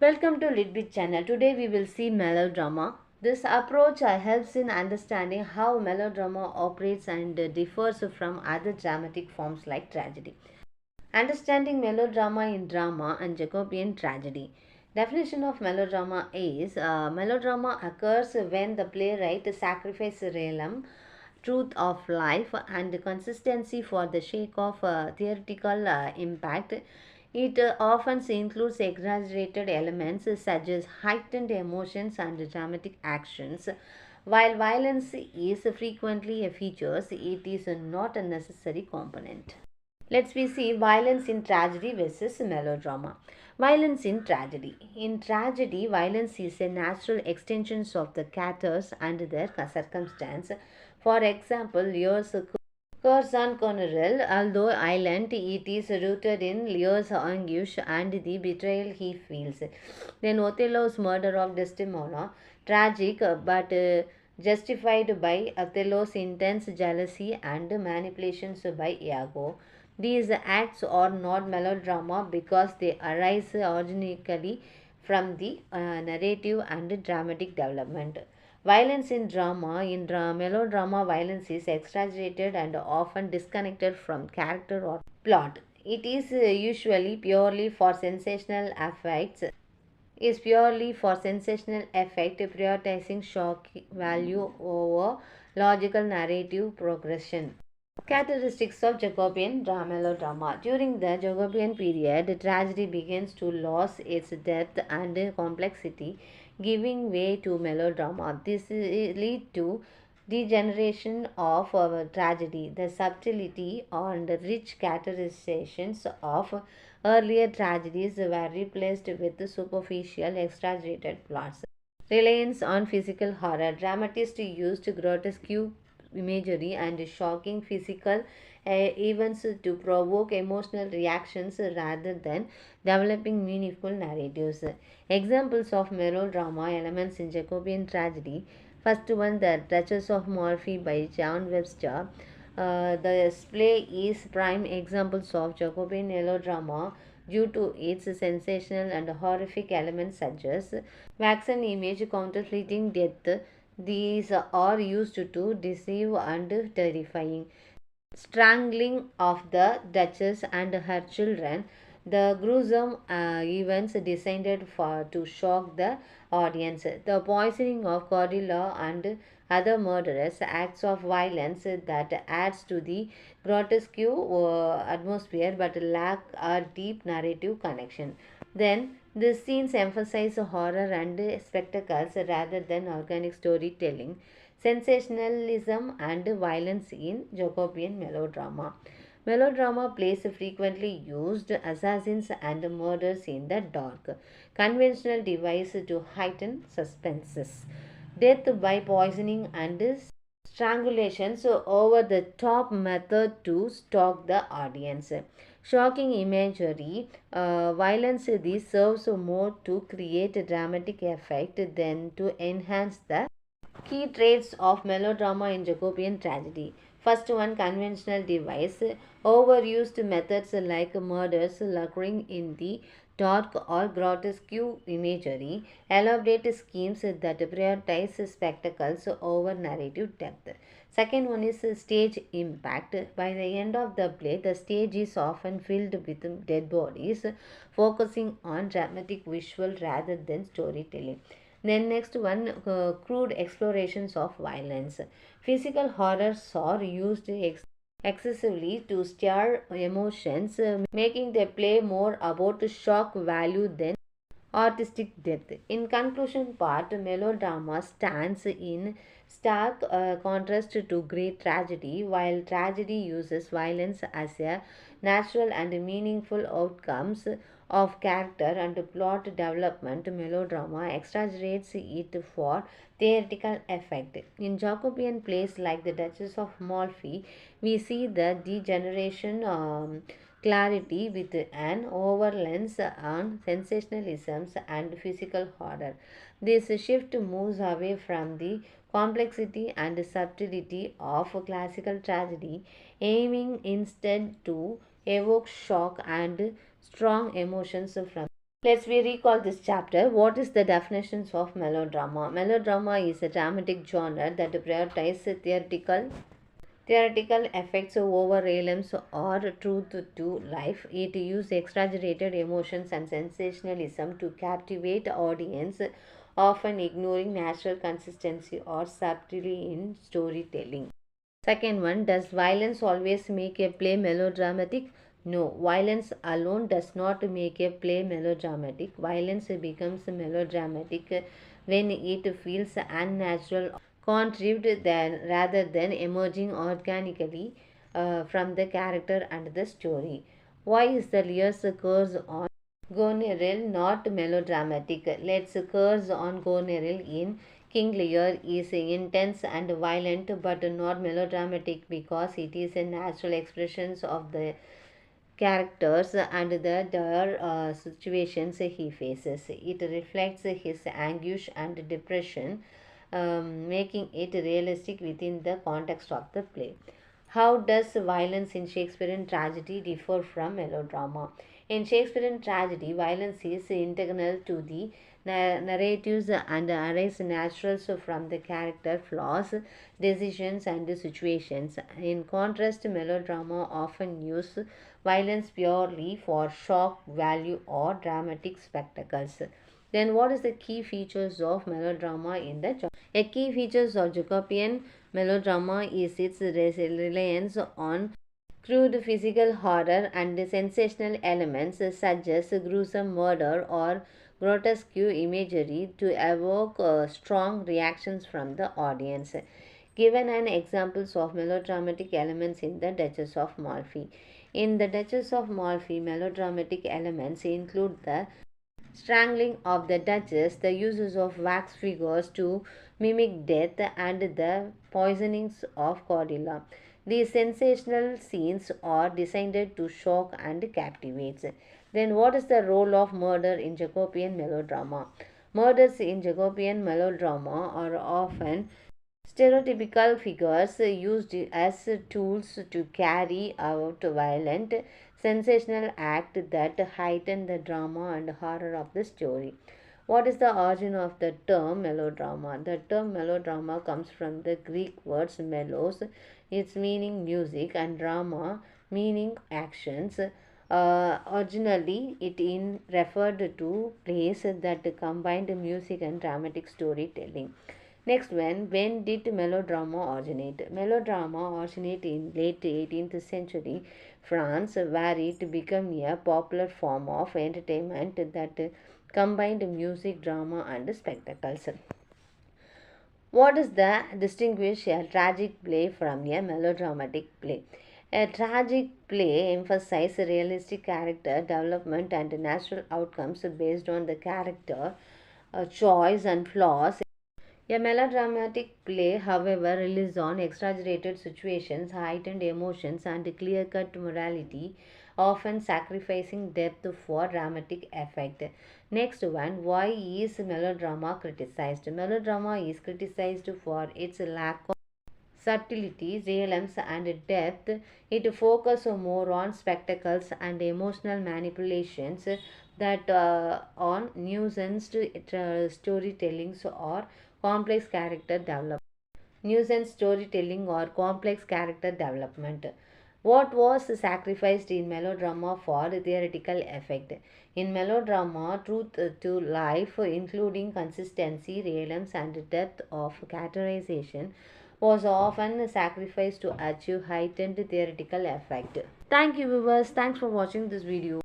Welcome to Litbit channel. Today we will see melodrama. This approach helps in understanding how melodrama operates and differs from other dramatic forms like tragedy. Understanding melodrama in drama and Jacobean tragedy. Definition of melodrama is melodrama occurs when the playwright sacrifices realm, truth of life, and consistency for the sake of theoretical impact. It often includes exaggerated elements such as heightened emotions and dramatic actions. While violence is frequently a feature, it is not a necessary component. Let's we see violence in tragedy versus melodrama. Violence in tragedy. In tragedy, violence is a natural extension of the characters and their circumstance. For example, Lear's Curzon Conorrell, although violent, it is rooted in Lear's anguish and the betrayal he feels. Then Othello's murder of Desdemona, tragic but justified by Othello's intense jealousy and manipulations by Iago. These acts are not melodrama because they arise organically from the narrative and dramatic development. Violence in drama, melodrama, violence is exaggerated and often disconnected from character or plot. It is usually purely for sensational effects, prioritizing shock value over logical narrative progression. Characteristics of Jacobean melodrama. During the Jacobean period, tragedy begins to lose its depth and complexity, giving way to melodrama. This leads to degeneration of tragedy. The subtlety and rich characterizations of earlier tragedies were replaced with superficial, exaggerated plots. Reliance on physical horror. Dramatists used grotesque imagery and shocking physical events to provoke emotional reactions rather than developing meaningful narratives. Examples of melodrama elements in Jacobean tragedy. First one, The Duchess of Malfi by John Webster. The play is prime examples of Jacobean melodrama due to its sensational and horrific elements such as waxen image, counterfeiting death. These are used to deceive and terrifying. Strangling of the Duchess and her children, the gruesome events designed for to shock the audience. The poisoning of Cordelia and other murderous acts of violence that adds to the grotesque atmosphere but lack a deep narrative connection. Then the scenes emphasize horror and spectacles rather than organic storytelling. Sensationalism and violence in Jacobean melodrama. Melodrama plays frequently used assassins and murders in the dark, conventional device to heighten suspenses. Death by poisoning and strangulations over the top method to stalk the audience. Shocking imagery, violence this serves more to create a dramatic effect than to enhance the key traits of melodrama in Jacobean tragedy. First one, conventional device. Overused methods like murders occurring in the dark or grotesque imagery. Elaborate schemes that prioritize spectacles over narrative depth. Second one is stage impact. By the end of the play, the stage is often filled with dead bodies, focusing on dramatic visual rather than storytelling. Then next one, crude explorations of violence. Physical horrors are used excessively to stir emotions, making the play more about shock value than artistic depth. In conclusion part, melodrama stands in stark contrast to great tragedy. While tragedy uses violence as a natural and meaningful outcomes of character and plot development, melodrama exaggerates it for theatrical effect. In Jacobean plays like The Duchess of Malfi, we see the degeneration clarity with an overlens on sensationalisms and physical horror. This shift moves away from the complexity and subtlety of classical tragedy, aiming instead to evoke shock and strong emotions from Let's we recall this chapter. What is the definitions of melodrama? Melodrama is a dramatic genre that prioritizes theoretical effects over realms or truth to life. It uses exaggerated emotions and sensationalism to captivate audience, often ignoring natural consistency or subtlety in storytelling. Second one, does violence always make a play melodramatic? No, violence alone does not make a play melodramatic. Violence becomes melodramatic when it feels unnatural, contrived rather than emerging organically from the character and the story. Why is the Lear's curse on Goneril not melodramatic? Let's curse on Goneril in King Lear is intense and violent but not melodramatic because it is a natural expression of the characters and the dire situations he faces. It reflects his anguish and depression, making it realistic within the context of the play. How does violence in Shakespearean tragedy differ from melodrama? In Shakespearean tragedy, violence is integral to the narratives and arises natural from the character flaws, decisions, and situations. In contrast, melodrama often use violence purely for shock value or dramatic spectacles. Then, what is the key features of melodrama in the genre? A key features of Jacobean melodrama is its reliance on crude physical horror and sensational elements such as gruesome murder or grotesque imagery to evoke strong reactions from the audience. Given an examples of melodramatic elements in the Duchess of Malfi. In the Duchess of Malfi, melodramatic elements include the strangling of the Duchess, the uses of wax figures to mimic death, and the poisonings of Cordelia. These sensational scenes are designed to shock and captivate. Then, what is the role of murder in Jacobean melodrama? Murders in Jacobean melodrama are often stereotypical figures used as tools to carry out violent, sensational acts that heighten the drama and horror of the story. What is the origin of the term melodrama? The term melodrama comes from the Greek words melos, its meaning music, and drama, meaning actions. Originally, it referred to plays that combined music and dramatic storytelling. Next one, when did melodrama originate? Melodrama originated in late 18th century France, where it became a popular form of entertainment that combined music, drama, and spectacles. What is the distinguish a tragic play from a melodramatic play? A tragic play emphasizes realistic character development and natural outcomes based on the character choice and flaws. A melodramatic play, however, relies on exaggerated situations, heightened emotions, and clear cut morality, often sacrificing depth for dramatic effect. Next one, why is melodrama criticized? Melodrama is criticized for its lack of subtlety, realness, and depth. It focuses more on spectacles and emotional manipulations that on nuanced storytellings or complex character development. Nuisance storytelling or complex character development. What was sacrificed in melodrama for theoretical effect? In melodrama, truth to life, including consistency, realness, and depth of characterization, was often sacrificed to achieve heightened theoretical effect. Thank you, viewers. Thanks for watching this video.